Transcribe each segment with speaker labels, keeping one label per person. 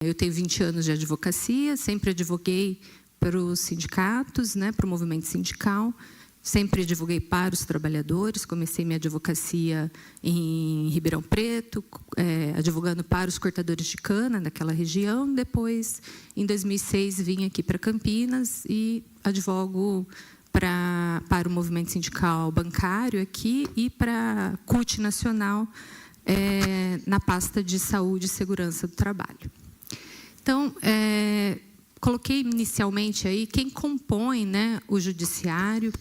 Speaker 1: Eu tenho 20 anos de advocacia, sempre advoguei para os sindicatos, né, para o movimento sindical, sempre advoguei para os trabalhadores, comecei minha advocacia em Ribeirão Preto, advogando para os cortadores de cana daquela região. Depois, em 2006, vim aqui para Campinas e advogo para o movimento sindical bancário aqui e para a CUT Nacional, na pasta de Saúde e Segurança do Trabalho. Então, coloquei inicialmente aí quem compõe, né, o judiciário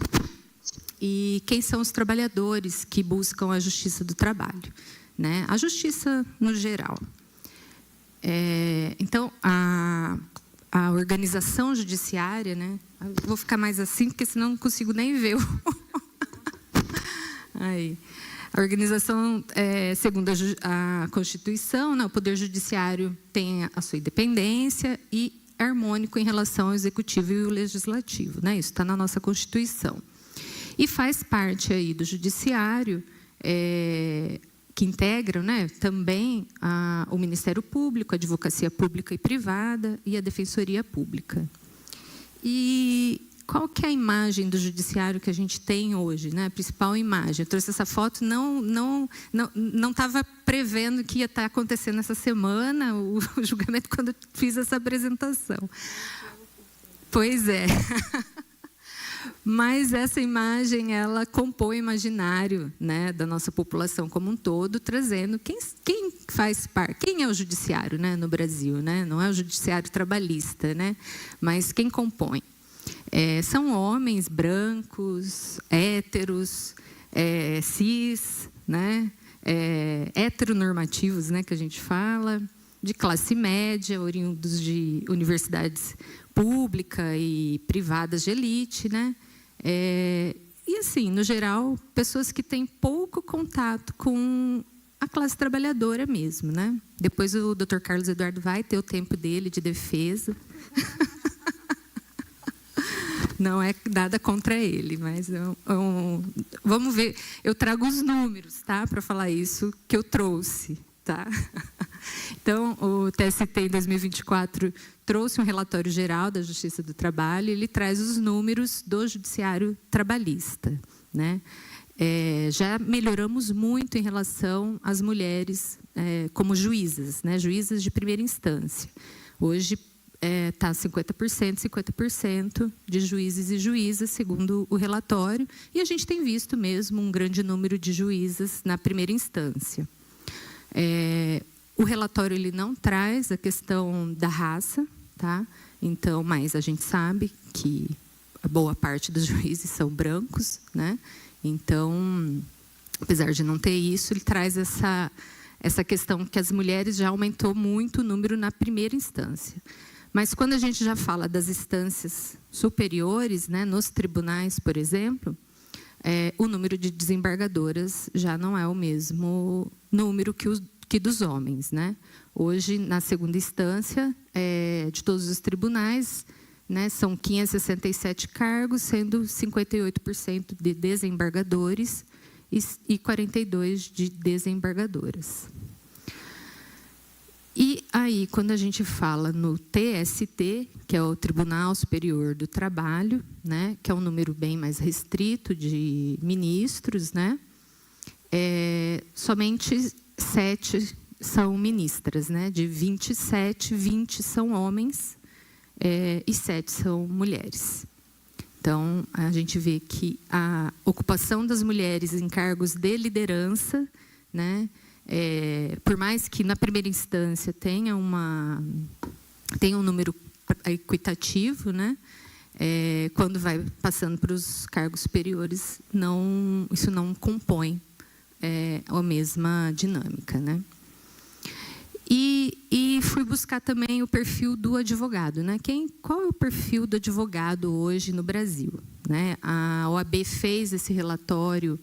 Speaker 1: e quem são os trabalhadores que buscam a justiça do trabalho, né? A justiça no geral. Então, a organização judiciária, né? Vou ficar mais assim, porque senão não consigo nem ver. Aí. A organização, segundo a Constituição, né, o Poder Judiciário tem a sua independência e harmônico em relação ao Executivo e o Legislativo, né? Isso está na nossa Constituição. E faz parte aí do Judiciário, que integram, né, também o Ministério Público, a Advocacia Pública e Privada e a Defensoria Pública. E qual que é a imagem do judiciário que a gente tem hoje, né? A principal imagem. Eu trouxe essa foto, não estava prevendo que ia estar acontecendo essa semana o julgamento quando eu fiz essa apresentação. Pois é. Mas essa imagem, ela compõe o imaginário, né, da nossa população como um todo, trazendo quem faz parte, quem é o judiciário, né, no Brasil, né? Não é o judiciário trabalhista, né? Mas quem compõe? São homens brancos, héteros, cis, né? Heteronormativos, né, que a gente fala, de classe média, oriundos de universidades públicas e privadas de elite, né? E assim, no geral, pessoas que têm pouco contato com a classe trabalhadora mesmo, né? Depois o Dr. Carlos Eduardo vai ter o tempo dele de defesa. Não é nada contra ele, mas vamos ver. Eu trago os números, tá, para falar isso que eu trouxe, tá? Então, o TST em 2024 trouxe um relatório geral da Justiça do Trabalho. Ele traz os números do judiciário trabalhista, né? Já melhoramos muito em relação às mulheres como juízas, né? Juízas de primeira instância. Hoje está 50% de juízes e juízas, segundo o relatório, e a gente tem visto mesmo um grande número de juízas na primeira instância. O relatório ele não traz a questão da raça, tá? Então, mas a gente sabe que a boa parte dos juízes são brancos, né? Então, apesar de não ter isso, ele traz essa questão que as mulheres já aumentou muito o número na primeira instância. Mas quando a gente já fala das instâncias superiores, né, nos tribunais, por exemplo, o número de desembargadoras já não é o mesmo número que dos homens, né? Hoje, na segunda instância, de todos os tribunais, né, são 567 cargos, sendo 58% de desembargadores e 42% de desembargadoras. E aí, quando a gente fala no TST, que é o Tribunal Superior do Trabalho, né, que é um número bem mais restrito de ministros, né, somente 7 são ministras, né, de 27, 20 são homens e 7 são mulheres. Então, a gente vê que a ocupação das mulheres em cargos de liderança, né, por mais que na primeira instância tenha um número equitativo, né? Quando vai passando para os cargos superiores, isso não compõe a mesma dinâmica, né? E fui buscar também o perfil do advogado, né? Qual é o perfil do advogado hoje no Brasil, né? A OAB fez esse relatório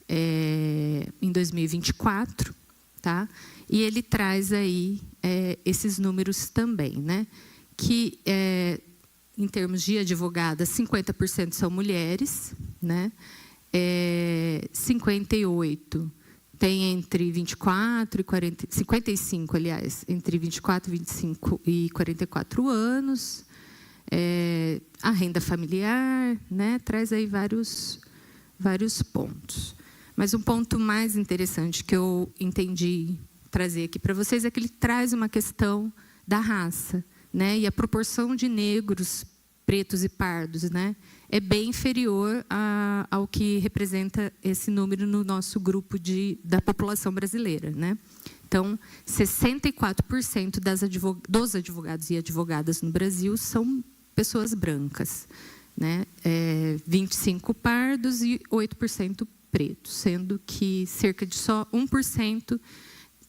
Speaker 1: em 2024, tá? E ele traz aí esses números também, né? Que em termos de advogadas, 50% são mulheres, né? 58% tem entre 24 e 40, 55, aliás, entre 24, 25 e 44 anos. A renda familiar, né, traz aí vários pontos. Mas um ponto mais interessante que eu entendi trazer aqui para vocês é que ele traz uma questão da raça, né, e a proporção de negros, pretos e pardos, né, é bem inferior ao que representa esse número no nosso grupo da população brasileira, né? Então, 64% dos advogados e advogadas no Brasil são pessoas brancas, né? 25% pardos e 8% pretos, sendo que cerca de só 1%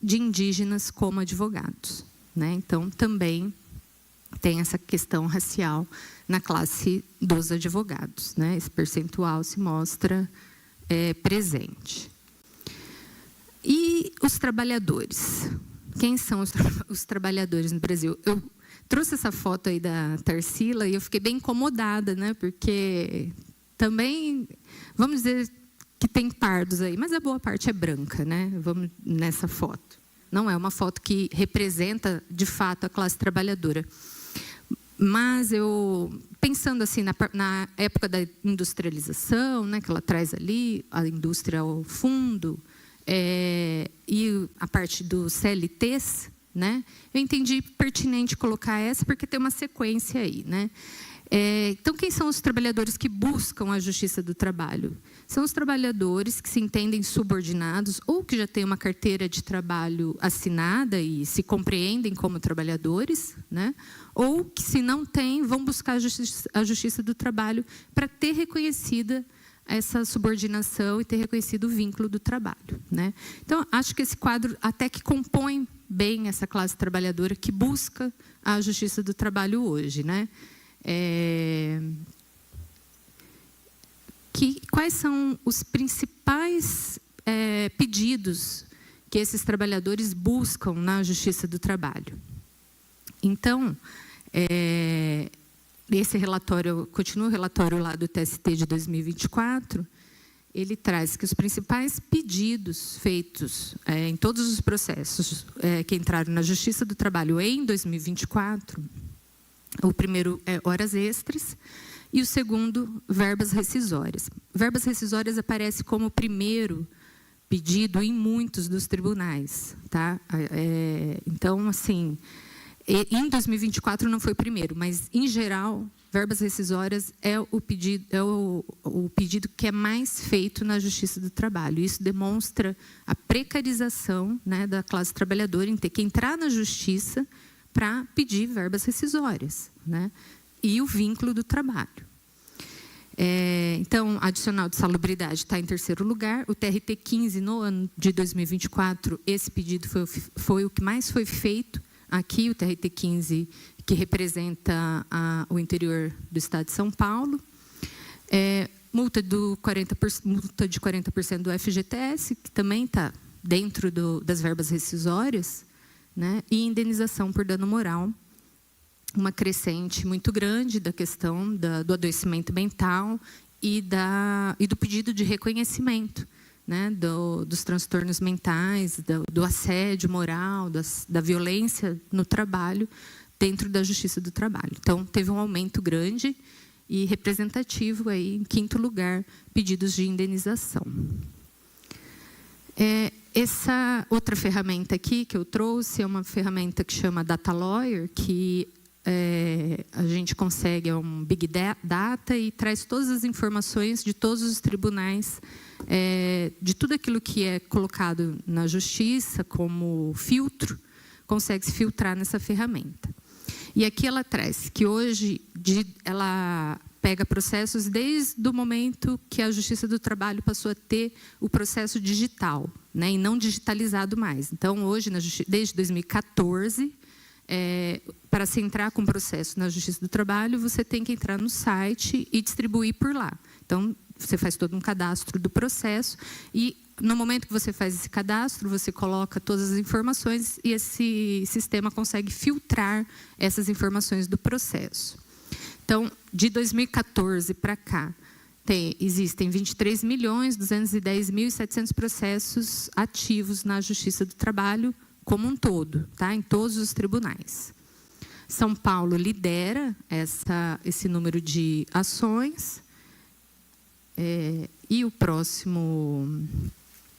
Speaker 1: de indígenas como advogados, né? Então, também tem essa questão racial na classe dos advogados, né? Esse percentual se mostra presente. E os trabalhadores? Quem são os trabalhadores no Brasil? Eu trouxe essa foto aí da Tarsila e eu fiquei bem incomodada, né? Porque também, vamos dizer que tem pardos aí, mas a boa parte é branca, né? Vamos nessa foto. Não é uma foto que representa, de fato, a classe trabalhadora. Mas eu, pensando assim na época da industrialização, né, que ela traz ali, a indústria ao fundo, e a parte dos CLTs, né, eu entendi pertinente colocar essa, porque tem uma sequência aí, né? Então, quem são os trabalhadores que buscam a justiça do trabalho? São os trabalhadores que se entendem subordinados ou que já têm uma carteira de trabalho assinada e se compreendem como trabalhadores, né? Ou que, se não têm, vão buscar a justiça do trabalho para ter reconhecida essa subordinação e ter reconhecido o vínculo do trabalho, né? Então, acho que esse quadro até que compõe bem essa classe trabalhadora que busca a justiça do trabalho hoje, né? Quais são os principais pedidos que esses trabalhadores buscam na justiça do trabalho? Então, esse relatório, continua o relatório lá do TST de 2024, ele traz que os principais pedidos feitos em todos os processos que entraram na justiça do trabalho em 2024, o primeiro é horas extras e o segundo, verbas rescisórias. Verbas rescisórias aparece como o primeiro pedido em muitos dos tribunais, tá? Então, assim, em 2024 não foi o primeiro, mas, em geral, verbas rescisórias é o pedido que é mais feito na Justiça do Trabalho. Isso demonstra a precarização, né, da classe trabalhadora em ter que entrar na Justiça para pedir verbas rescisórias, né, e o vínculo do trabalho. Então, adicional de salubridade está em terceiro lugar. O TRT 15, no ano de 2024, esse pedido foi o que mais foi feito. Aqui, o TRT 15, que representa o interior do estado de São Paulo. Multa de 40% do FGTS, que também está dentro das verbas rescisórias, né? E indenização por dano moral, uma crescente muito grande da questão do adoecimento mental e do pedido de reconhecimento, né, dos transtornos mentais, do assédio moral, da violência no trabalho, dentro da Justiça do Trabalho. Então, teve um aumento grande e representativo, aí, em quinto lugar, pedidos de indenização. Essa outra ferramenta aqui que eu trouxe é uma ferramenta que chama Data Lawyer, que a gente consegue um Big Data e traz todas as informações de todos os tribunais, de tudo aquilo que é colocado na justiça como filtro, consegue se filtrar nessa ferramenta. E aqui ela traz que hoje ela pega processos desde o momento que a Justiça do Trabalho passou a ter o processo digital, né, e não digitalizado mais. Então, hoje, desde 2014, para se entrar com processo na Justiça do Trabalho, você tem que entrar no site e distribuir por lá. Então, você faz todo um cadastro do processo e, no momento que você faz esse cadastro, você coloca todas as informações e esse sistema consegue filtrar essas informações do processo. Então, de 2014 para cá, existem 23.210.700 processos ativos na Justiça do Trabalho como um todo, tá? Em todos os tribunais. São Paulo lidera esse número de ações. E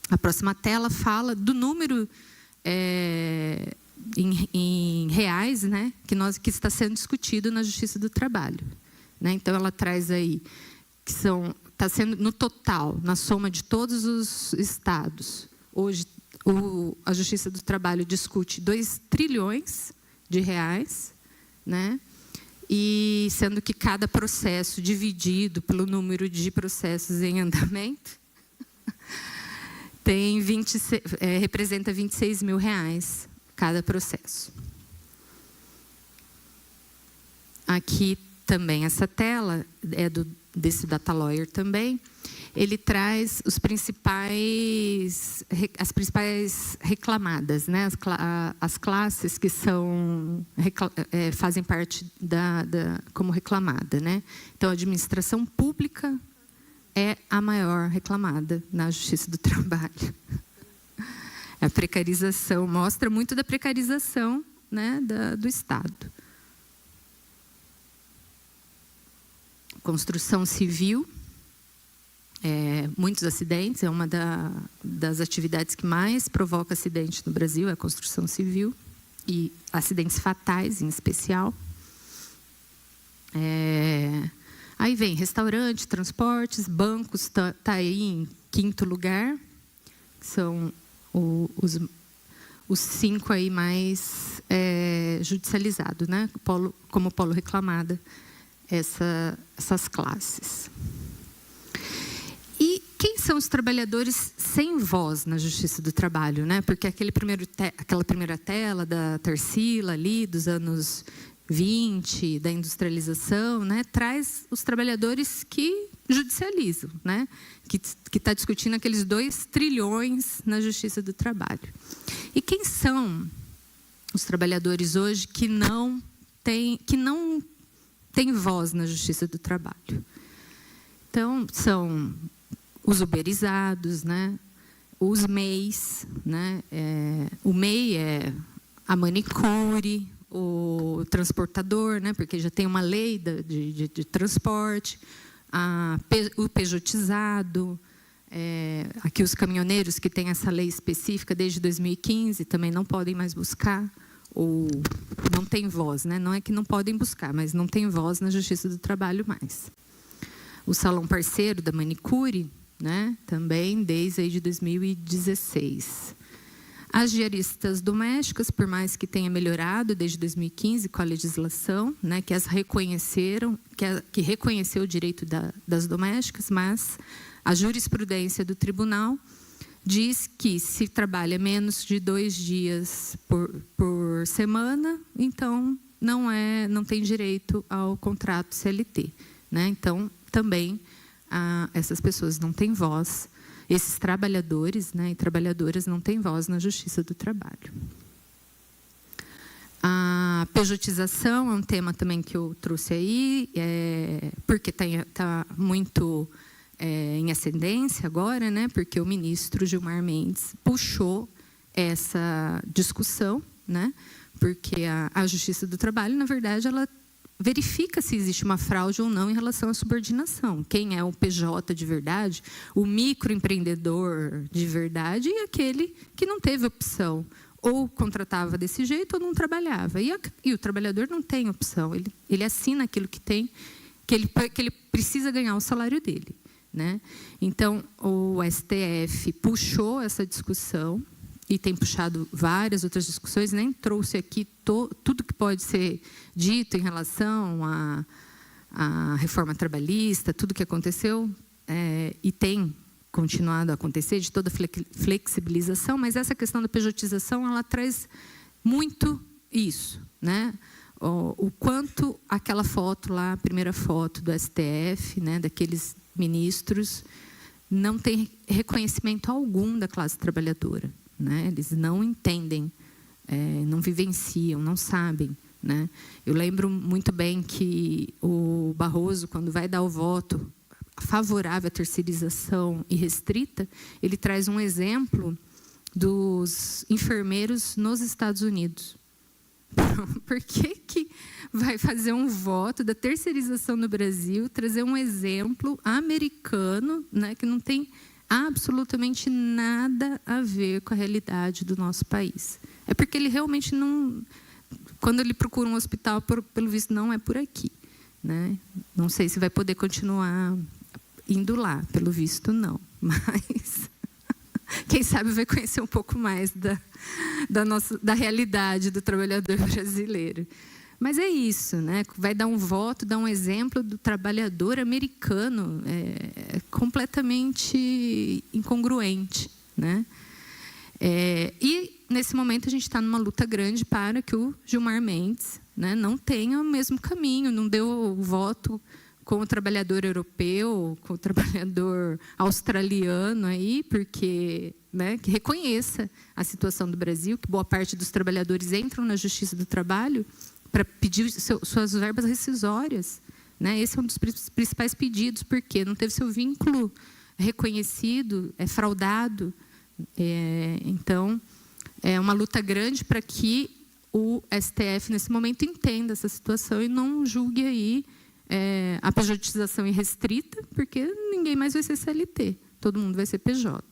Speaker 1: a próxima tela fala do número em reais, né, que está sendo discutido na Justiça do Trabalho, né? Então ela traz aí que está sendo no total, na soma de todos os estados. Hoje a Justiça do Trabalho discute 2 trilhões de reais, né? E sendo que cada processo dividido pelo número de processos em andamento representa R$26 mil cada processo. Aqui também essa tela é desse Data Lawyer também. Ele traz as principais reclamadas, né? As classes que fazem parte como reclamada, né? Então, a administração pública é a maior reclamada na Justiça do Trabalho. A precarização mostra muito da precarização, né, do Estado. Construção civil. Muitos acidentes, é uma das atividades que mais provoca acidente no Brasil, é a construção civil, e acidentes fatais em especial. Aí vem restaurante, transportes, bancos, está aí em 5º lugar, que são os 5 aí mais judicializados, né? Como polo reclamada, essas classes. E quem são os trabalhadores sem voz na Justiça do Trabalho, né? Porque aquela primeira tela da Tarsila ali, dos anos 20, da industrialização, né? Traz os trabalhadores que judicializam, né? Que está discutindo aqueles 2 trilhões na Justiça do Trabalho. E quem são os trabalhadores hoje que não têm voz na Justiça do Trabalho? Então, são os uberizados, né? Os MEIs, né? O MEI é a manicure, o transportador, né? Porque já tem uma lei de transporte, o pejotizado, aqui os caminhoneiros que têm essa lei específica desde 2015 também não podem mais buscar, ou não tem voz, né? Não é que não podem buscar, mas não tem voz na Justiça do Trabalho mais. O salão parceiro da manicure, né? Também desde aí de 2016. As diaristas domésticas, por mais que tenha melhorado desde 2015 com a legislação, né? Que as reconheceram, que reconheceu o direito das domésticas, mas a jurisprudência do tribunal diz que se trabalha menos de 2 dias por semana, então não tem direito ao contrato CLT, né? Então, também essas pessoas não têm voz, esses trabalhadores, né, e trabalhadoras não têm voz na Justiça do Trabalho. A pejotização é um tema também que eu trouxe aí, porque está muito em ascendência agora, né, porque o ministro Gilmar Mendes puxou essa discussão, né, porque a Justiça do Trabalho, na verdade, ela verifica se existe uma fraude ou não em relação à subordinação. Quem é o PJ de verdade, o microempreendedor de verdade e aquele que não teve opção. Ou contratava desse jeito ou não trabalhava. E o trabalhador não tem opção. Ele assina aquilo que tem, que ele precisa ganhar o salário dele, né? Então, o STF puxou essa discussão e tem puxado várias outras discussões, nem trouxe aqui tudo que pode ser dito em relação à reforma trabalhista, tudo que aconteceu e tem continuado a acontecer, de toda flexibilização, mas essa questão da pejotização, ela traz muito isso, né? O quanto aquela foto lá, a primeira foto do STF, né, daqueles ministros, não tem reconhecimento algum da classe trabalhadora, né? Eles não entendem, não vivenciam, não sabem, né? Eu lembro muito bem que o Barroso, quando vai dar o voto favorável à terceirização irrestrita, ele traz um exemplo dos enfermeiros nos Estados Unidos. Por que vai fazer um voto da terceirização no Brasil, trazer um exemplo americano, né, que não tem absolutamente nada a ver com a realidade do nosso país? É porque ele realmente não... Quando ele procura um hospital, pelo visto, não é por aqui, né? Não sei se vai poder continuar indo lá, pelo visto, não. Mas, quem sabe vai conhecer um pouco mais da realidade do trabalhador brasileiro. Mas é isso, né? Vai dar um voto, dar um exemplo do trabalhador americano, completamente incongruente, né? E, nesse momento, a gente está numa luta grande para que o Gilmar Mendes, né, não tenha o mesmo caminho, não deu o voto com o trabalhador europeu, com o trabalhador australiano, aí, porque, né, que reconheça a situação do Brasil, que boa parte dos trabalhadores entram na Justiça do Trabalho para pedir suas verbas rescisórias, né? Esse é um dos principais pedidos, porque não teve seu vínculo reconhecido, fraudado. Então, é uma luta grande para que o STF, nesse momento, entenda essa situação e não julgue aí a pejotização irrestrita, porque ninguém mais vai ser CLT, todo mundo vai ser PJ.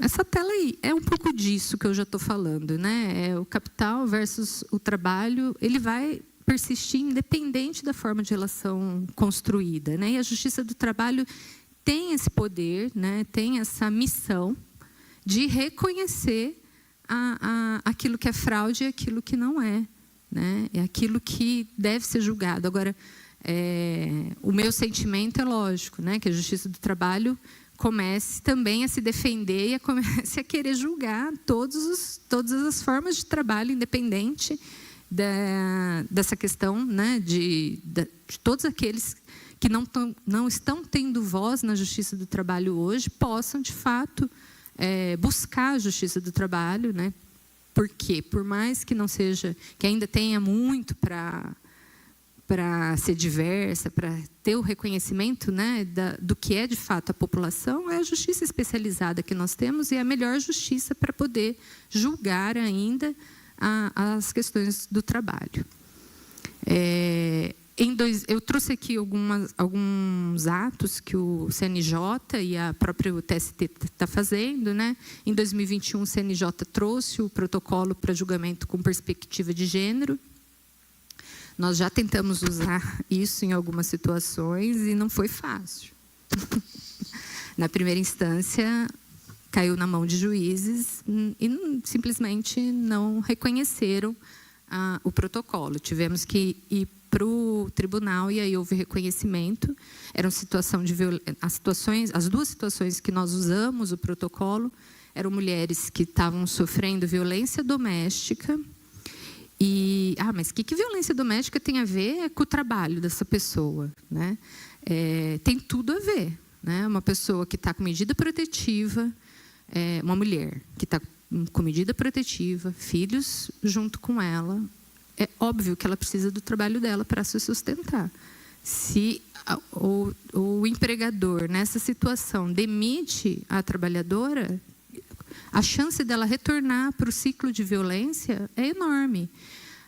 Speaker 1: Essa tela aí é um pouco disso que eu já estou falando, né? O capital versus o trabalho, ele vai persistir independente da forma de relação construída, né? E a Justiça do Trabalho tem esse poder, né? Tem essa missão de reconhecer aquilo que é fraude e aquilo que não é, né? É aquilo que deve ser julgado. Agora, o meu sentimento é lógico, né? Que a Justiça do Trabalho comece também a se defender e comece a querer julgar todas as formas de trabalho, independente dessa questão, né? De todos aqueles que não estão tendo voz na Justiça do Trabalho hoje, possam, de fato, buscar a Justiça do Trabalho, né? Porque, por mais que não seja, que ainda tenha muito para ser diversa, para ter o reconhecimento, né, do que é, de fato, a população, é a justiça especializada que nós temos e é a melhor justiça para poder julgar ainda as questões do trabalho. Eu trouxe aqui alguns atos que o CNJ e a própria TST está fazendo, né? Em 2021, o CNJ trouxe o protocolo para julgamento com perspectiva de gênero. Nós já tentamos usar isso em algumas situações e não foi fácil. Na primeira instância, caiu na mão de juízes e simplesmente não reconheceram o protocolo. Tivemos que ir para o tribunal e aí houve reconhecimento. Eram as duas situações que nós usamos o protocolo eram mulheres que estavam sofrendo violência doméstica. Mas o que violência doméstica tem a ver com o trabalho dessa pessoa, né? Tem tudo a ver, né? Uma pessoa que está com medida protetiva, uma mulher que está com medida protetiva, filhos junto com ela, é óbvio que ela precisa do trabalho dela para se sustentar. Se o empregador, nessa situação, demite a trabalhadora, a chance dela retornar para o ciclo de violência é enorme.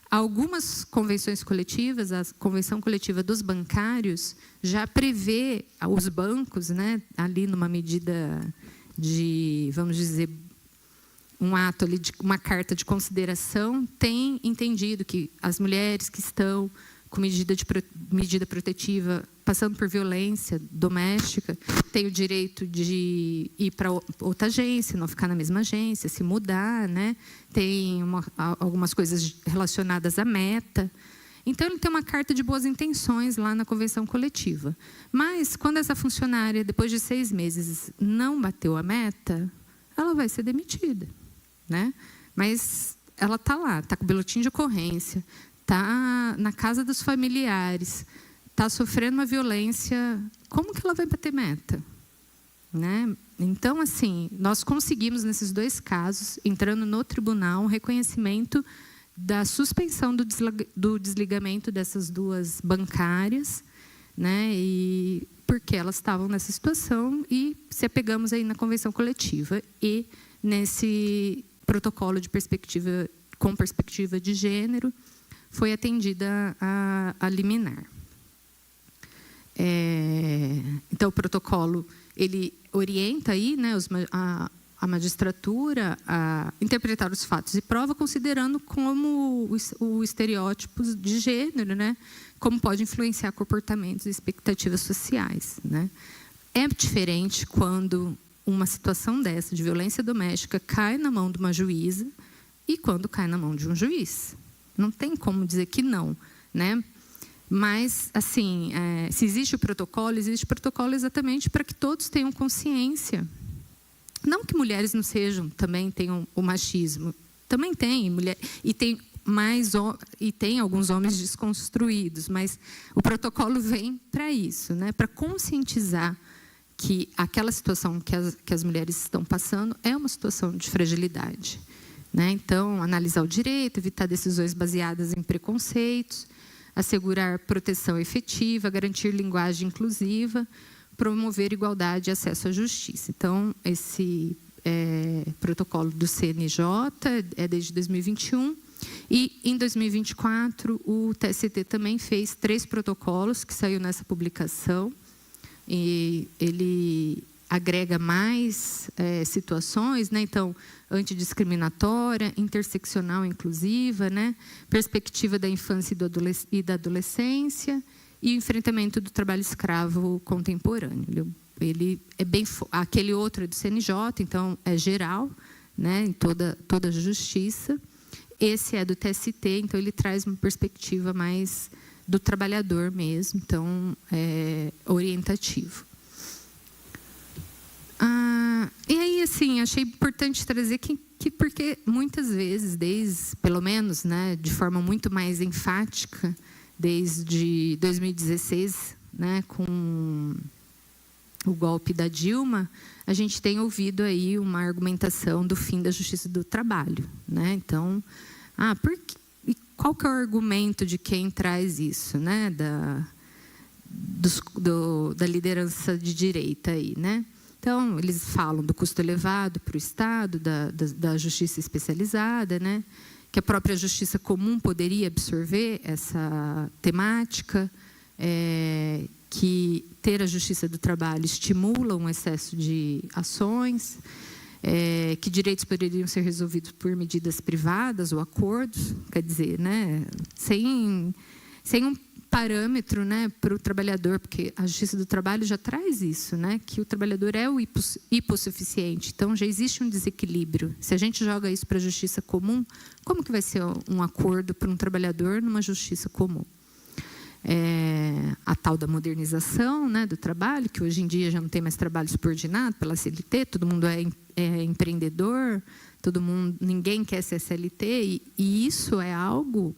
Speaker 1: Algumas convenções coletivas, a Convenção Coletiva dos Bancários, já prevê os bancos, né, ali numa medida de, vamos dizer, um ato ali, de uma carta de consideração, tem entendido que as mulheres que estão com medida protetiva, passando por violência doméstica, têm o direito de ir para outra agência, não ficar na mesma agência, se mudar, né? Tem algumas coisas relacionadas à meta. Então, ele tem uma carta de boas intenções lá na convenção coletiva. Mas, quando essa funcionária, depois de 6 meses, não bateu a meta, ela vai ser demitida, né? Mas ela está lá, está com o boletim de ocorrência, está na casa dos familiares, está sofrendo uma violência, como que ela vai bater meta? Né? Então, assim, nós conseguimos, nesses 2 casos, entrando no tribunal, um reconhecimento da suspensão do desligamento dessas duas bancárias, né, e porque elas estavam nessa situação, e se apegamos aí na convenção coletiva e nesse protocolo de perspectiva, com perspectiva de gênero, foi atendida a liminar. Então, o protocolo, ele orienta aí, né, a magistratura a interpretar os fatos e prova, considerando como o estereótipo de gênero, né, como pode influenciar comportamentos e expectativas sociais, né. É diferente quando uma situação dessa, de violência doméstica, cai na mão de uma juíza e quando cai na mão de um juiz. Não tem como dizer que não, né? Mas, assim, se existe o protocolo exatamente para que todos tenham consciência. Não que mulheres não sejam, também tenham o machismo. Também tem, mulher, e tem alguns homens desconstruídos, mas o protocolo vem para isso, né? Para conscientizar que aquela situação que as mulheres estão passando é uma situação de fragilidade, né? Então, analisar o direito, evitar decisões baseadas em preconceitos, assegurar proteção efetiva, garantir linguagem inclusiva, promover igualdade e acesso à justiça. Então, esse protocolo do CNJ é desde 2021, e em 2024 o TST também fez 3 protocolos que saiu nessa publicação, e ele agrega mais situações, né? Então, antidiscriminatória, interseccional inclusiva, né? Perspectiva da infância e da adolescência e enfrentamento do trabalho escravo contemporâneo. Ele é bem... Aquele outro é do CNJ, então é geral, né? Em toda a justiça. Esse é do TST, então ele traz uma perspectiva mais do trabalhador mesmo, então é orientativo. E aí, assim, achei importante trazer que porque muitas vezes, pelo menos, né, de forma muito mais enfática, desde 2016, né, com o golpe da Dilma, a gente tem ouvido aí uma argumentação do fim da justiça do trabalho, né? Então, qual que é o argumento de quem traz isso, né, da liderança de direita aí, né? Então, eles falam do custo elevado para o Estado, da justiça especializada, né? Que a própria justiça comum poderia absorver essa temática, que ter a justiça do trabalho estimula um excesso de ações, que direitos poderiam ser resolvidos por medidas privadas ou acordos, quer dizer, né? Sem um parâmetro, né, para o trabalhador, porque a justiça do trabalho já traz isso, né, que o trabalhador é o hipossuficiente, então já existe um desequilíbrio. Se a gente joga isso para a justiça comum, como que vai ser um acordo para um trabalhador numa justiça comum? A tal da modernização, né, do trabalho, que hoje em dia já não tem mais trabalho subordinado pela CLT, todo mundo é empreendedor, ninguém quer ser CLT, e isso é algo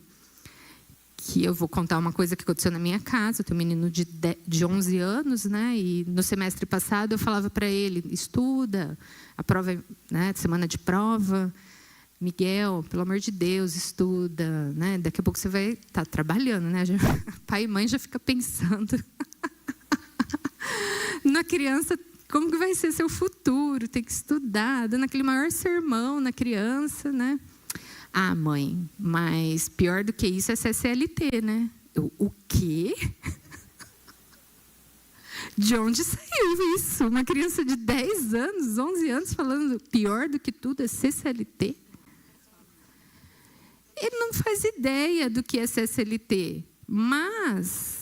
Speaker 1: que eu vou contar uma coisa que aconteceu na minha casa. Eu tenho um menino de 11 anos, né? E no semestre passado eu falava para ele: estuda, a prova, né, semana de prova, Miguel, pelo amor de Deus, estuda, né? Daqui a pouco você vai estar trabalhando, né? Pai e mãe já fica pensando na criança, como que vai ser seu futuro, tem que estudar, dando aquele maior sermão na criança, né? Ah, mãe, mas pior do que isso é ser CLT, né? O quê? De onde saiu isso? Uma criança de 10 anos, 11 anos, falando pior do que tudo é ser CLT? Ele não faz ideia do que é ser CLT, mas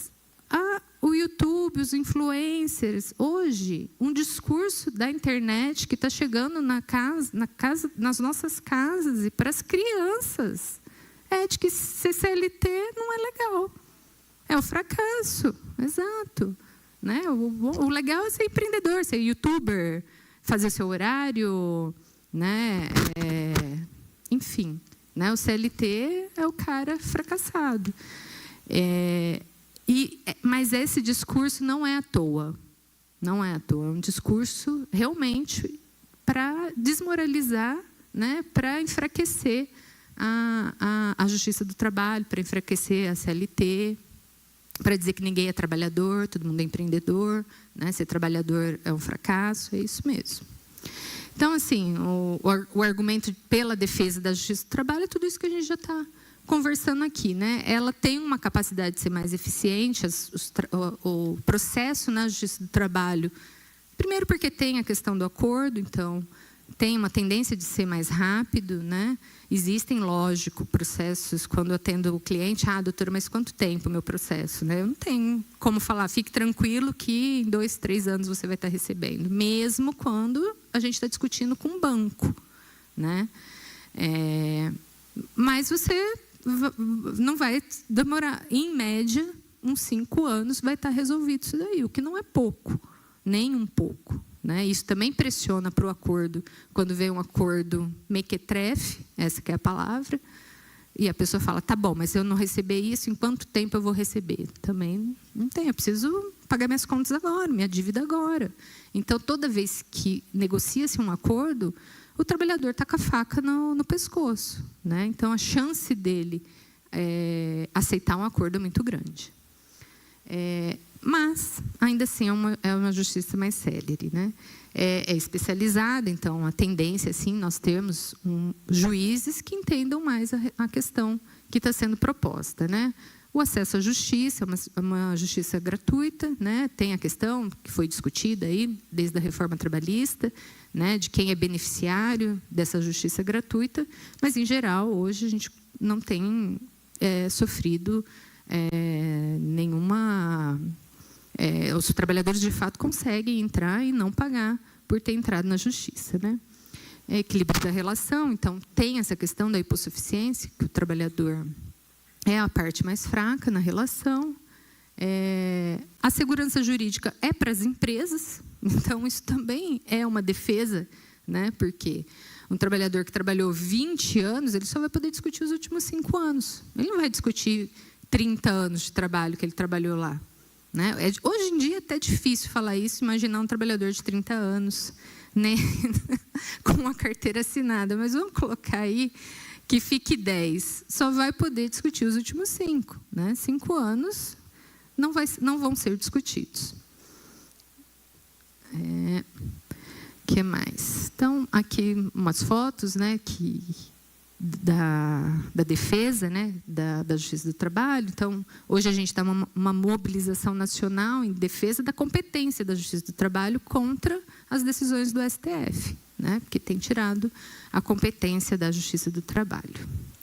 Speaker 1: o YouTube, os influencers, hoje, um discurso da internet que está chegando nas nossas casas e para as crianças, é de que ser CLT não é legal. É o fracasso, exato. Né? O legal é ser empreendedor, ser youtuber, fazer seu horário, né? Enfim, né? O CLT é o cara fracassado. Mas esse discurso não é à toa. Não é à toa. É um discurso realmente para desmoralizar, né? Para enfraquecer a a Justiça do Trabalho para enfraquecer a CLT, para dizer que ninguém é trabalhador, todo mundo é empreendedor, né? Ser trabalhador é um fracasso, é isso mesmo. Então, assim, o argumento pela defesa da Justiça do Trabalho é tudo isso que a gente já está conversando aqui, né? Ela tem uma capacidade de ser mais eficiente, o processo na Justiça do Trabalho, primeiro porque tem a questão do acordo, então tem uma tendência de ser mais rápido, né? Existem, lógico, processos, quando eu atendo o cliente, doutora, mas quanto tempo o meu processo, né? Eu não tenho como falar, fique tranquilo que em 2, 3 anos você vai estar recebendo, mesmo quando a gente está discutindo com um banco, né? Mas você não vai demorar, em média, uns 5 anos vai estar resolvido isso daí, o que não é pouco, nem um pouco. Né? Isso também pressiona para o acordo, quando vem um acordo mequetrefe, essa que é a palavra, e a pessoa fala, tá bom, mas se eu não receber isso, em quanto tempo eu vou receber? Também não tem, eu preciso pagar minhas contas agora, minha dívida agora. Então, toda vez que negocia-se um acordo, o trabalhador está com a faca no pescoço. Né? Então, a chance dele aceitar um acordo é muito grande. Mas, ainda assim, é uma justiça mais célere, né? É especializada, então, a tendência, assim, nós temos juízes que entendam mais a questão que está sendo proposta, né? O acesso à justiça é uma justiça gratuita, né? Tem a questão que foi discutida aí, desde a reforma trabalhista, né? De quem é beneficiário dessa justiça gratuita, mas, em geral, hoje a gente não tem sofrido nenhuma... os trabalhadores, de fato, conseguem entrar e não pagar por ter entrado na justiça. Né? Equilíbrio da relação, então, tem essa questão da hipossuficiência, que o trabalhador é a parte mais fraca na relação. A segurança jurídica é para as empresas, então, isso também é uma defesa, né? Porque um trabalhador que trabalhou 20 anos, ele só vai poder discutir os últimos 5 anos. Ele não vai discutir 30 anos de trabalho que ele trabalhou lá. Né? Hoje em dia é até difícil falar isso, imaginar um trabalhador de 30 anos, né? Com uma carteira assinada, mas vamos colocar aí que fique 10, só vai poder discutir os últimos 5. Né? 5 anos não vão ser discutidos. Que mais? Então, aqui umas fotos, né, da defesa, né, da Justiça do Trabalho. Então, hoje a gente está uma mobilização nacional em defesa da competência da Justiça do Trabalho contra as decisões do STF, né, porque tem tirado a competência da Justiça do Trabalho.